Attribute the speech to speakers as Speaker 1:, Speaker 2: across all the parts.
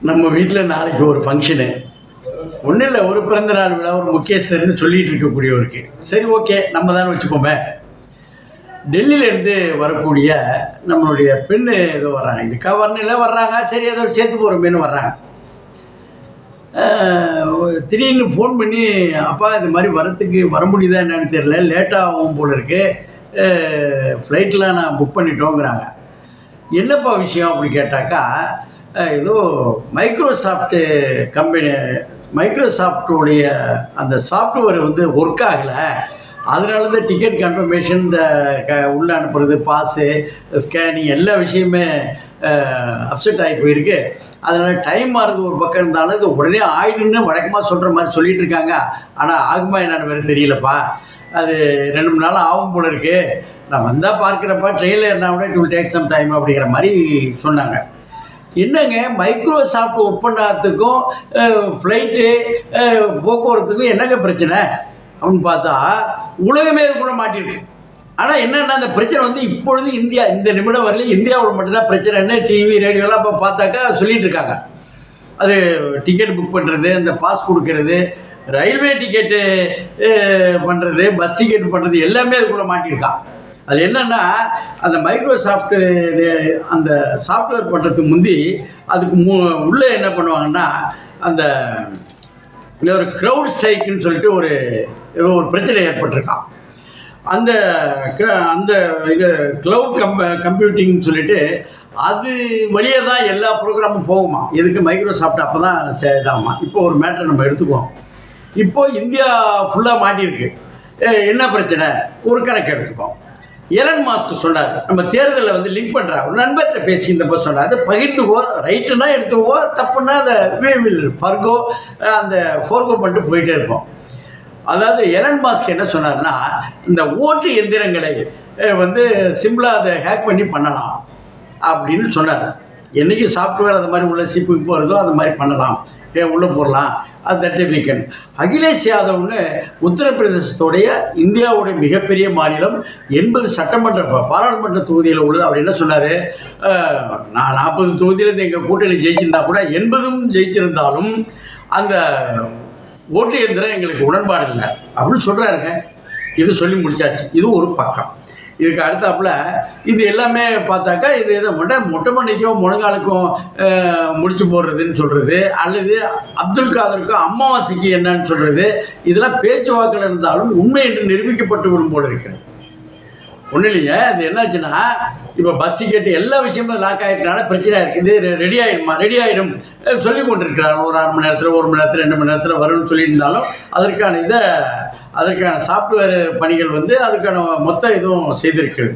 Speaker 1: நம்ம வீட்டில் நாளைக்கு ஒரு ஃபங்க்ஷனு. ஒன்றும் இல்லை, ஒரு பிறந்தநாள் விழா, ஒரு முக்கியஸ்தர்னு சொல்லிகிட்டு இருக்கக்கூடியவருக்கு சரி ஓகே நம்ம தானே வச்சுக்கோமே. டெல்லியிலேருந்து வரக்கூடிய நம்மளுடைய பெண்ணு ஏதோ வர்றாங்க, இதுக்காக வரணும் வர்றாங்க, சரி ஏதோ சேர்த்து போகிறோமேனு வர்றாங்க. திடீர்னு ஃபோன் பண்ணி, அப்பா இது மாதிரி வரத்துக்கு வர முடியுதா என்னன்னு தெரியல, லேட்டாக ஆகும் போல இருக்குது, ஃப்ளைட்டெலாம் நான் புக் பண்ணிட்டோங்கிறாங்க. என்னப்பா விஷயம் அப்படி கேட்டாக்கா, ஏதோ மைக்ரோசாஃப்ட்டு கம்பெனி, மைக்ரோசாஃப்ட்டுடைய அந்த சாஃப்ட்வேர் வந்து ஒர்க் ஆகலை, அதனால தான் டிக்கெட் கன்ஃபர்மேஷன், இந்த உள்ளே அனுப்புறது, பாஸு, ஸ்கேனிங் எல்லா விஷயமே அப்செட் ஆகி போயிருக்கு. அதனால் டைம் மாறுறது ஒரு பக்கம் இருந்தாலும் இது உடனே ஆயிடுன்னு வழக்கமாக சொல்கிற மாதிரி சொல்லிகிட்டு இருக்காங்க. ஆனால் ஆகுமா என்னன்னு வேறு தெரியலப்பா, அது 2-3 நாள் ஆகும் போல இருக்குது, நான் வந்தால் பார்க்குறப்ப ட்ரெயினில் இருந்தால் கூட it will take some time அப்படிங்கிற மாதிரி சொன்னாங்க. என்னங்க மைக்ரோசாஃப்ட் ஒர்க் பண்ணாததுக்கும் ஃப்ளைட்டு போக்குவரத்துக்கும் என்னங்க பிரச்சனை அப்படின்னு பார்த்தா உலகமே இது கூட மாட்டிருக்கு. ஆனால் என்னென்னா அந்த பிரச்சனை வந்து இப்பொழுது இந்தியா, இந்த நிமிடம் வரலையும் இந்தியாவில் மட்டும்தான் பிரச்சனைன்னு டிவி ரேடியோலாம் இப்போ பார்த்தாக்கா சொல்லிகிட்டு இருக்காங்க. அது டிக்கெட் புக் பண்ணுறது, அந்த பாஸ் கொடுக்கறது, ரயில்வே டிக்கெட்டு பண்ணுறது, பஸ் டிக்கெட் பண்ணுறது எல்லாமே அதுக்குள்ளே மாட்டியிருக்கான். அது என்னென்னா அந்த மைக்ரோசாஃப்ட்டு அந்த சாஃப்ட்வேர் பண்ணுறதுக்கு முந்தி அதுக்கு உள்ளே என்ன பண்ணுவாங்கன்னா, அந்த ஒரு க்ரௌட் ஸ்ட்ரைக்குன்னு சொல்லிட்டு ஏதோ ஒரு பிரச்சனை ஏற்பட்டிருக்கான். அந்த அந்த இது க்ளவுட் கம்ப்யூட்டிங்னு சொல்லிட்டு அது வழியே தான் எல்லா ப்ரோக்ராமும் போகுமா. எதுக்கு மைக்ரோசாஃப்ட் அப்போ தான் இதாகுமா. இப்போ ஒரு மேட்டர் நம்ம எடுத்துக்குவோம். இப்போது இந்தியா ஃபுல்லாக மாட்டியிருக்கு. என்ன பிரச்சனை ஒரு கணக்கு எடுத்துப்போம். எலன் மாஸ்க் சொன்னார், நம்ம தேர்தலில் வந்து லிங்க் பண்ணுறா, ஒரு நண்பர்கிட்ட பேசி இந்த சொன்னார், அதை பகிர்ந்துக்கோ, ரைட்டுன்னா எடுத்துக்கோ, தப்புன்னா அதை வில் ஃபர்கோ அந்த ஃபோர்கோ பண்ணிட்டு போயிட்டே இருப்போம். அதாவது எலன் மாஸ்க் என்ன சொன்னார்னா, இந்த ஓட்டு எந்திரங்களை வந்து சிம்பிளாக அதை ஹேக் பண்ணி பண்ணலாம் அப்படின்னு சொன்னார். என்றைக்கு சாஃப்ட்வேர் அது மாதிரி உள்ள சிப்புக்கு போகிறதோ அது மாதிரி பண்ணலாம், உள்ளே போடலாம், அது தட் வீக்கெண்ட். அகிலேஷ் யாதவ்னு உத்தரப்பிரதேசத்துடைய இந்தியாவுடைய மிகப்பெரிய மாநிலம், 80 சட்டமன்ற பாராளுமன்ற தொகுதியில் உள்ளது. அவர் என்ன சொன்னார், நான் 40 தொகுதியிலேருந்து எங்கள் கூட்டணி ஜெயிச்சிருந்தா கூட 80ம் ஜெயிச்சிருந்தாலும் அந்த ஓட்டு எந்திரம் எங்களுக்கு உடன்பாடு இல்லை அப்படின்னு சொல்கிறாருங்க. இது சொல்லி முடிச்சாச்சு. இது ஒரு பக்கம். இதுக்கு அடுத்தாப்புல இது எல்லாமே பார்த்தாக்கா இது எதை மொட்டை மண்ணிக்கும் முழங்காலுக்கும் முடிச்சு போடுறதுன்னு சொல்கிறது, அல்லது அப்துல் காதருக்கும் அமாவாசைக்கு என்னன்னு சொல்கிறது, இதெல்லாம் பேச்சுவாக்கில் இருந்தாலும் உண்மை என்று நிரூபிக்கப்பட்டு வரும் போல இருக்கிறது. ஒன்றும் இல்லைங்க, அது என்னாச்சுன்னா இப்போ பஸ் டிக்கெட்டு எல்லா விஷயமும் லாக் ஆகிட்டனால பிரச்சனையாக இருக்குது. இது ரெடி ஆகிடுமா, ரெடி ஆகிடும் சொல்லி கொண்டிருக்கிறாங்க. ஒரு 1/2 மணி நேரத்தில், 1 மணி நேரத்தில், 2 மணி நேரத்தில் வரும்னு சொல்லியிருந்தாலும் அதற்கான சாஃப்ட்வேர் பணிகள் வந்து அதுக்கான மொத்த இதுவும் செய்திருக்கிறது.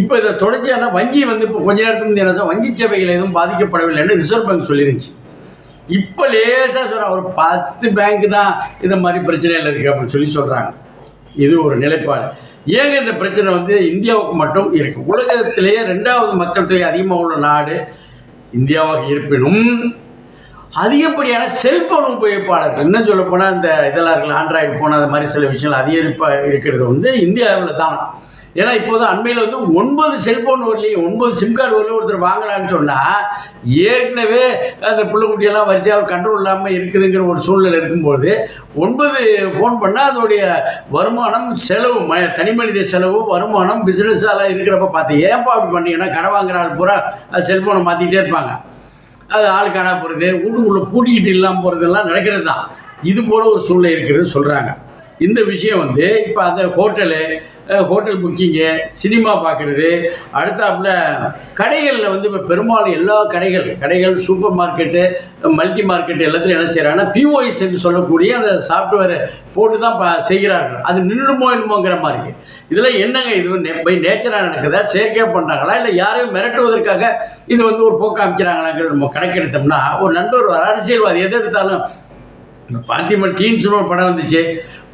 Speaker 1: இப்போ இதை தொடர்ச்சியான வங்கி வந்து இப்போ கொஞ்ச நேரத்துக்கு முந்தைய வங்கி சேவைகள் எதுவும் பாதிக்கப்படவில்லைன்னு ரிசர்வ் பேங்க் சொல்லிருந்துச்சு. இப்போ லேசாக சொல்கிறாங்க, ஒரு 10 பேங்க் தான் இந்த மாதிரி பிரச்சனைகள் இருக்குது அப்படின்னு சொல்லி சொல்கிறாங்க. இது ஒரு நிலைப்பாடு. ஏங்க இந்த பிரச்சனை வந்து இந்தியாவுக்கு மட்டும் இருக்குது? உலகத்திலேயே 2வது மக்கள் தொகை அதிகமாக உள்ள நாடு இந்தியாவாக இருப்பினும் அதிகப்படியான செல்ஃபோன் உபயோகிப்பாளர்கள், இன்னும் சொல்ல போனால் இந்த இதெல்லாம் இருக்குல்ல, ஆண்ட்ராய்டு ஃபோன், அது மாதிரி சில விஷயங்கள் அதிகரிப்பாக இருக்கிறது வந்து இந்தியாவில் தான். ஏன்னா இப்போது அண்மையில் வந்து 9 செல்ஃபோன் வரலையும், 9 சிம் கார்டு வரலையும் ஒருத்தர் வாங்கலான்னு சொன்னால் ஏற்கனவே அந்த பிள்ளைக்குட்டியெல்லாம் வரிசை அவர் கண்ட்ரோல் இல்லாமல் இருக்குதுங்கிற ஒரு சூழ்நிலை இருக்கும்போது 9 ஃபோன் பண்ணால் அதோடைய வருமானம், செலவு, தனி மனித செலவு, வருமானம், பிஸ்னஸாலாம் இருக்கிறப்ப பார்த்து ஏன்ப்பா அப்படி பண்ணீங்கன்னா, கடை வாங்குற ஆள் பூரா செல்ஃபோனை மாற்றிக்கிட்டே இருப்பாங்க. அது ஆள் காணா போகிறது, வீட்டுக்குள்ளே பூட்டிக்கிட்டு இல்லாமல் போகிறதெல்லாம் நடக்கிறது தான். இது போல் ஒரு சூழ்நிலை இருக்கிறது சொல்கிறாங்க. இந்த விஷயம் வந்து இப்போ அந்த ஹோட்டல் புக்கிங்கு, சினிமா பார்க்குறது, அடுத்தாப்புல கடைகளில் வந்து இப்போ பெரும்பாலும் எல்லா கடைகள், சூப்பர் மார்க்கெட்டு, மல்டி மார்க்கெட்டு எல்லாத்துலையும் என்ன செய்கிறாங்கன்னா பிஓஎஸ் என்று சொல்லக்கூடிய அந்த சாஃப்ட்வேர் போட்டு தான் செய்கிறார்கள். அது நின்றுமோ என்னமோங்கிற மாதிரி. இதில் என்னங்க, இது பை நேச்சராக நடக்குதா, செயற்கையாக பண்ணுறாங்களா, இல்லை யாரையும் மிரட்டுவதற்காக இது வந்து ஒரு போக்கு அமைக்கிறாங்களாங்கிறது நம்ம கணக்கெடுத்தோம்னா, ஒரு நண்பர் ஒரு அரசியல்வாதி எது எடுத்தாலும், இந்த பார்த்திபன் டீன்ஸ்னு ஒரு படம் வந்துச்சு,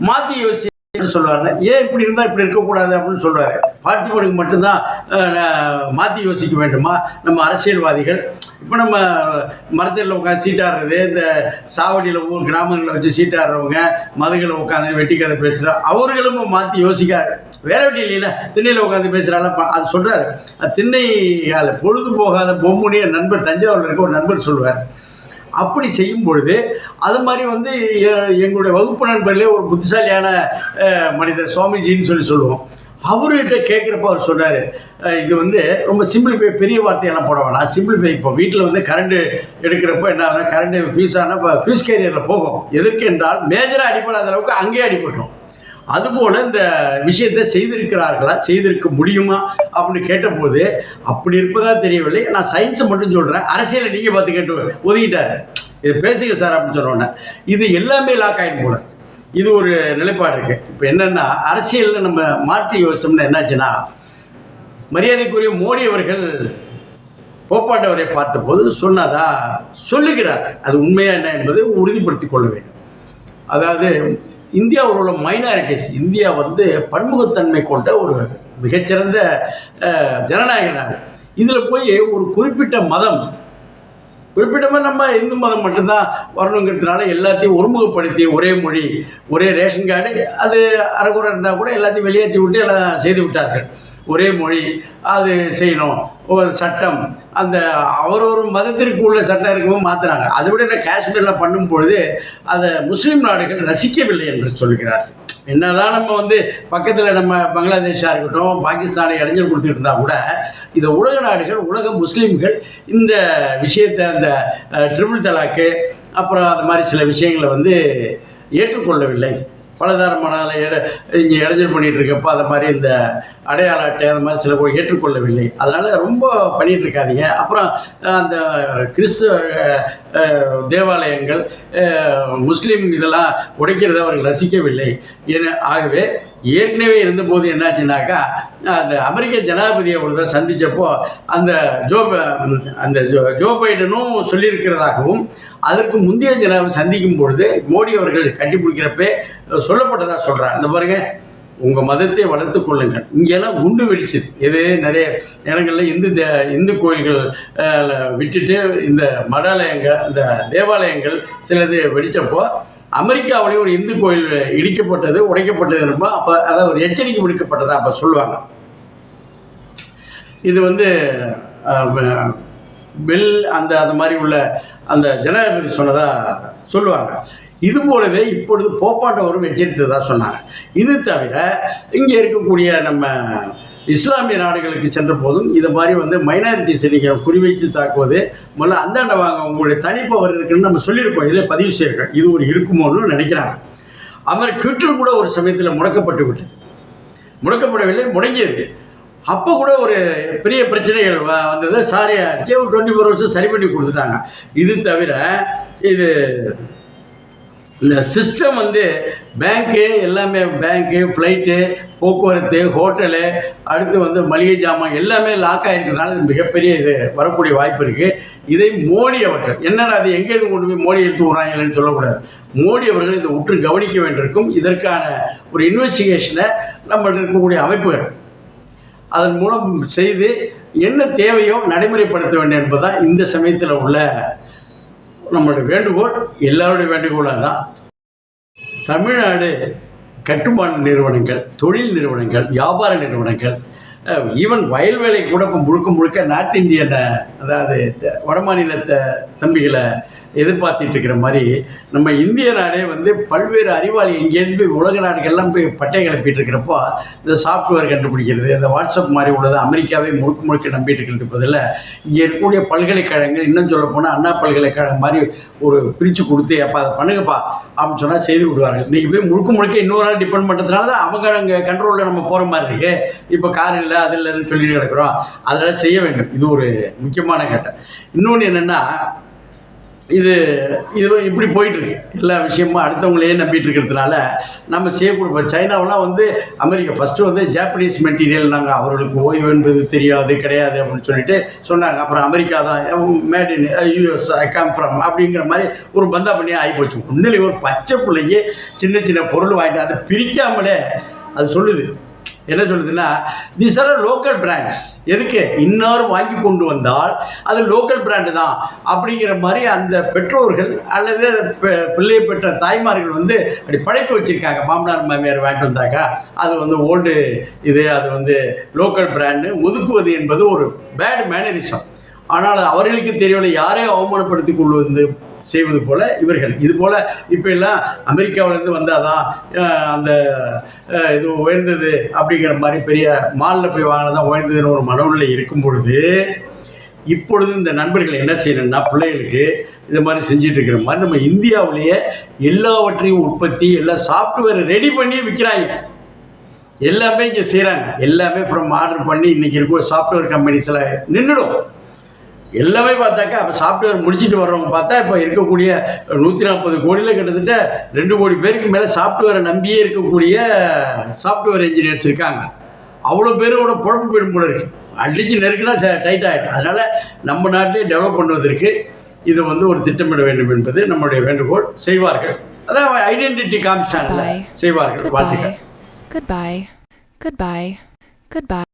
Speaker 1: மாற்றி யோசி சொல்லுவாங்க, ஏன் இப்படி இருந்தால் இப்படி இருக்கக்கூடாது அப்படின்னு சொல்லுவார். பார்த்திபனுக்கு மட்டும்தான் மாற்றி யோசிக்க வேண்டுமா நம்ம அரசியல்வாதிகள்? இப்போ நம்ம மரத்தில் உட்காந்து சீட்டாடுறது, இந்த சாவடியில் கிராமங்களில் வச்சு சீட்டாடுறவங்க, மதுகளை உட்காந்து வெட்டி கதை பேசுகிற அவர்களும் மாற்றி யோசிக்க வேற வெட்டி இல்லைல்ல, திண்ணையில் உட்காந்து பேசுகிறாள். அது சொல்கிறாரு, திண்ணை பொழுது போகாத பொம்முனிய நண்பர் தஞ்சாவூரில் இருக்க ஒரு நண்பர் சொல்லுவார். அப்படி செய்யும் பொழுது அது மாதிரி வந்து எங்களுடைய வகுப்பு நண்பர்களே ஒரு புத்திசாலியான மனிதர் சுவாமிஜின்னு சொல்லுவோம். அவர்கிட்ட கேட்குறப்ப அவர் சொன்னார், இது வந்து ரொம்ப சிம்பிளிஃபை, பெரிய வார்த்தையெல்லாம் போட வேணாம், சிம்பிளிஃபை. இப்போ வீட்டில் வந்து கரண்ட்டு எடுக்கிறப்ப என்ன ஆகுனா, கரண்ட்டு ஃபீஸ் ஆனால் இப்போ ஃபீஸ் கேரியரில் போகும். எதற்கு என்றால் மேஜராக அடிப்படாத அளவுக்கு அங்கேயே அடிபட்டோம். அதுபோல் இந்த விஷயத்தை செய்திருக்கிறார்களா, செய்திருக்க முடியுமா அப்படின்னு கேட்டபோது அப்படி இருப்பதாக தெரியவில்லை. நான் சயின்ஸை மட்டும் சொல்கிறேன், அரசியலை நீங்கள் பார்த்து கேட்டு ஒதுக்கிட்டார். இதை பேசுங்க சார் அப்படின்னு சொன்னோன்னே இது எல்லாமே லாக் ஆகிடும் போல. இது ஒரு நிலைப்பாடு இருக்குது. இப்போ என்னென்னா, அரசியலில் நம்ம மாற்றி யோசிச்சோம்னா என்னாச்சுன்னா, மரியாதைக்குரிய மோடி அவர்கள் போப்பாண்டவரை பார்த்தபோது சொன்னதா சொல்லுகிறார். அது உண்மையாக என்ன என்பதை உறுதிப்படுத்தி கொள்ள வேண்டும். அதாவது இந்தியாவில் உள்ள மைனாரிட்டிஸ், இந்தியா வந்து பன்முகத்தன்மை கொண்ட ஒரு மிகச்சிறந்த ஜனநாயக நாடு. இதில் போய் ஒரு குறிப்பிட்ட மதம், குறிப்பிட்டமாக நம்ம இந்து மதம் மட்டும்தான் வரணுங்கிறதுனால எல்லாத்தையும் ஒருமுகப்படுத்தி ஒரே மொழி, ஒரே ரேஷன் கார்டு, அது அரைக்குறை இருந்தால் கூட எல்லாத்தையும் வெளியேற்றி விட்டு எல்லாம் செய்து விட்டார்கள். ஒரே மொழி, அது செய்யணும், ஒரு சட்டம், அந்த ஒரு மதத்திற்கு உள்ள சட்டம் இருக்கவும் மாற்றுறாங்க. அதை விட என்ன காஷ்மீரில் பண்ணும் பொழுது அதை முஸ்லீம் நாடுகள் ரசிக்கவில்லை என்று சொல்கிறார். என்னதான் நம்ம வந்து பக்கத்தில் நம்ம பங்களாதேஷாக இருக்கட்டும், பாகிஸ்தானை இடைஞ்சல் கொடுத்துட்டு இருந்தால் கூட இந்த உலக நாடுகள், உலக முஸ்லீம்கள் இந்த விஷயத்தை, அந்த ட்ரிபிள் தலாக்கு அப்புறம் அந்த மாதிரி சில விஷயங்களை வந்து ஏற்றுக்கொள்ளவில்லை. பலதரமான இங்கே இடைஞ்சல் பண்ணிகிட்டு இருக்கப்போ அதை மாதிரி இந்த அடையாள அட்டை அந்த மாதிரி சில போய் ஏற்றுக்கொள்ளவில்லை. அதனால் ரொம்ப பண்ணிகிட்டு இருக்காதீங்க. அப்புறம் அந்த கிறிஸ்துவ தேவாலயங்கள், முஸ்லீம் இதெல்லாம் உடைக்கிறத அவர்கள் ரசிக்கவில்லை. ஆகவே ஏற்கனவே இருந்தபோது என்னாச்சுன்னாக்கா, அந்த அமெரிக்க ஜனாதிபதியை ஒரு தான் சந்தித்தப்போ அந்த ஜோ பைடனும் சொல்லியிருக்கிறதாகவும், அதற்கு முந்தைய ஜனாதிபதி சந்திக்கும் பொழுது மோடி அவர்கள் கட்டிப்பிடிக்கிறப்பே சொல்லப்பட்டதாக சொல்கிறாங்க. இந்த பாருங்க, உங்கள் மதத்தை வளர்த்து கொள்ளுங்கள். இங்கெல்லாம் குண்டு வெடிச்சது. எது நிறைய இடங்களில் இந்து கோயில்கள் விட்டுட்டு இந்த மடாலயங்கள், இந்த தேவாலயங்கள் சிலது வெடித்தப்போ அமெரிக்காவிலேயே ஒரு இந்து கோயில் இடிக்கப்பட்டது, உடைக்கப்பட்டது ரொம்ப. அப்போ அதாவது ஒரு எச்சரிக்கை விடுக்கப்பட்டதா அப்போ சொல்லுவாங்க. இது வந்து பெல் அந்த மாதிரி உள்ள அந்த ஜனாதிபதி சொன்னதாக சொல்லுவாங்க. இது போலவே இப்பொழுது போப்பாண்டவரும் எச்சரித்ததாக சொன்னாங்க. இது தவிர இங்கே இருக்கக்கூடிய நம்ம இஸ்லாமிய நாடுகளுக்கு சென்ற போதும் இது மாதிரி வந்து மைனாரிட்டிஸை நீங்கள் குறிவைத்து தாக்குவது, முதல்ல அந்தாண்ட வாங்க, உங்களுடைய தனிப்பவர் இருக்குன்னு நம்ம சொல்லியிருக்கோம், இதில் பதிவு செய்யிருக்கோம். இது ஒரு இருக்குமோன்னு நினைக்கிறாங்க. அவர் ட்விட்டர் கூட ஒரு சமயத்தில் முடக்கப்பட்டு விட்டது. முடக்கப்படவில்லை, முடங்கியது. அப்போ கூட ஒரு பெரிய பிரச்சனைகள் வந்தது. சாரி, ஒரு 24 வருஷம் சரி பண்ணி கொடுத்துட்டாங்க. இது தவிர இது இந்த சிஸ்டம் வந்து பேங்க்கு, எல்லாமே பேங்க்கு, ஃப்ளைட்டு, போக்குவரத்து, ஹோட்டலு, அடுத்து வந்து மளிகை ஜாமான் எல்லாமே லாக் ஆகிருக்கிறதுனால இது மிகப்பெரிய இது வரக்கூடிய வாய்ப்பு இருக்குது. இதை மோடி அவர்கள் என்னடா அது எங்கேருந்து கொண்டு போய் மோடி எடுத்து விட்றாங்கன்னு சொல்லக்கூடாது. மோடி அவர்கள் இதை உற்று கவனிக்க வேண்டியிருக்கும். இதற்கான ஒரு இன்வெஸ்டிகேஷனை நம்மள்ட்ட இருக்கக்கூடிய அமைப்புகள் அதன் மூலம் செய்து என்ன தேவையோ நடைமுறைப்படுத்த வேண்டும் என்பதுதான் இந்த சமயத்தில் உள்ள நம்மளுடைய வேண்டுகோள். எல்லாருடைய வேண்டுகோளாக தான் தமிழ்நாடு கட்டுமான நிறுவனங்கள், தொழில் நிறுவனங்கள், வியாபார நிறுவனங்கள், ஈவன் வயல் வேலை கூட இப்போ முழுக்க நார்த் இந்தியனை, அதாவது வட மாநிலத்தை தம்பிகளை எதிர்பார்த்துட்டு இருக்கிற மாதிரி நம்ம இந்திய நாடே வந்து பல்வேறு அறிவாளி இங்கேருந்து போய் உலக நாடுகள்லாம் போய் பட்டை கிளப்பிட்டு இருக்கிறப்போ இந்த சாஃப்ட்வேர் கண்டுபிடிக்கிறது, இந்த வாட்ஸ்அப் மாதிரி உள்ளது அமெரிக்காவே முழுக்க நம்பிட்டு இருக்கிறதுக்கு பதிலாக இங்கே இருக்கக்கூடிய பல்கலைக்கழகங்கள், இன்னும் சொல்ல போனால் அண்ணா பல்கலைக்கழகம் மாதிரி ஒரு பிரித்து கொடுத்து அப்போ அதை பண்ணுங்கப்பா அப்படின்னு சொன்னால் செய்து விடுவார்கள். இன்றைக்கி போய் முழுக்க இன்னொரு நாள் டிபெண்ட் பண்ணுறதுனால தான் அவங்க அங்கே கண்ட்ரோலில் நம்ம போகிற மாதிரி இருக்குது. இப்போ கார் இல்லை, அது இல்லைன்னு சொல்லிட்டு கிடக்கிறோம். அதெல்லாம் செய்ய வேண்டும். இது ஒரு முக்கியமான கட்டம். இன்னொன்று என்னென்னா, இது இப்படி போயிட்டுருக்கு. எல்லா விஷயமும் அடுத்தவங்களையே நம்பிட்டு இருக்கிறதுனால நம்ம செய்யக்கூடிய சைனாவெலாம் வந்து அமெரிக்கா ஃபஸ்ட்டு வந்து ஜாப்பனீஸ் மெட்டீரியல் நாங்கள் அவர்களுக்கு ஓய்வு என்பது தெரியாது கிடையாது அப்படின்னு சொல்லிட்டு சொன்னாங்க. அப்புறம் அமெரிக்கா தான் made in US I come from அப்படிங்கிற மாதிரி ஒரு பந்தா பண்ணி ஆகிப்போச்சு. உண்மையிலே ஒரு பச்சை பிள்ளைக்கு சின்ன பொருள் வாங்கிட்டு அதை பிரிக்காமலே அது சொல்லுது. என்ன சொல்லுதுன்னா தீஸ் ஆர் லோக்கல் பிராண்ட்ஸ். எதுக்கு இன்னாரும் வாங்கி கொண்டு வந்தால் அது லோக்கல் பிராண்டு தான் அப்படிங்கிற மாதிரி அந்த பெற்றோர்கள் அல்லது பிள்ளையை பெற்ற தாய்மார்கள் வந்து அப்படி படைப்பு வச்சுருக்காங்க. மாமனார் மாமியார் வாங்கிட்டு வந்தாக்கா அது வந்து ஓல்டு இது, அது வந்து லோக்கல் பிராண்டு ஒதுக்குவது என்பது ஒரு பேட் மேனரிசம். ஆனால் அவர்களுக்கு தெரியவில்லை, யாரையும் அவமானப்படுத்தி கொள்வது செய்வது போல் இவர்கள் இது போல் இப்போ எல்லாம் அமெரிக்காவிலேருந்து வந்தால் தான் அந்த இது உயர்ந்தது அப்படிங்கிற மாதிரி பெரிய மாலில் போய் வாங்கினா தான் உயர்ந்ததுன்னு ஒரு மனநிலை இருக்கும் பொழுது இப்பொழுது இந்த நண்பர்கள் என்ன செய்யணும்னா பிள்ளைகளுக்கு இது மாதிரி செஞ்சுட்டு இருக்கிற மாதிரி நம்ம இந்தியாவிலேயே எல்லாவற்றையும் உற்பத்தி எல்லா சாஃப்ட்வேர் ரெடி பண்ணி விற்கிறாங்க. எல்லாமே இங்கே செய்கிறாங்க. எல்லாமே ஃப்ரம் ஆர்டர் பண்ணி இன்றைக்கி இருக்கிற சாஃப்ட்வேர் கம்பெனிஸில் நின்றுடும். எல்லாமே பார்த்தாக்கா அப்போ சாஃப்ட்வேர் முடிச்சுட்டு வர்றவங்க பார்த்தா இப்போ இருக்கக்கூடிய 140 கோடியில் கிட்டத்தட்ட 2 கோடி பேருக்கு மேலே சாஃப்ட்வேரை நம்பியே இருக்கக்கூடிய சாஃப்ட்வேர் இன்ஜினியர்ஸ் இருக்காங்க. அவ்வளோ பேரோட பொழப்பு போயிடும் போல இருக்குது. அடித்து நெருக்கினா டைட் ஆகிடும். அதனால் நம்ம நாட்டிலே டெவலப் பண்ணுவதற்கு இதை வந்து ஒரு திட்டமிட வேண்டும் என்பது நம்முடைய வேண்டுகோள். செய்வார்கள். அதான் ஐடென்டிட்டி காமிச்சிட்டாங்கல்ல, செய்வார்கள். வாழ்த்துக்கள்.
Speaker 2: Goodbye. Goodbye. Goodbye.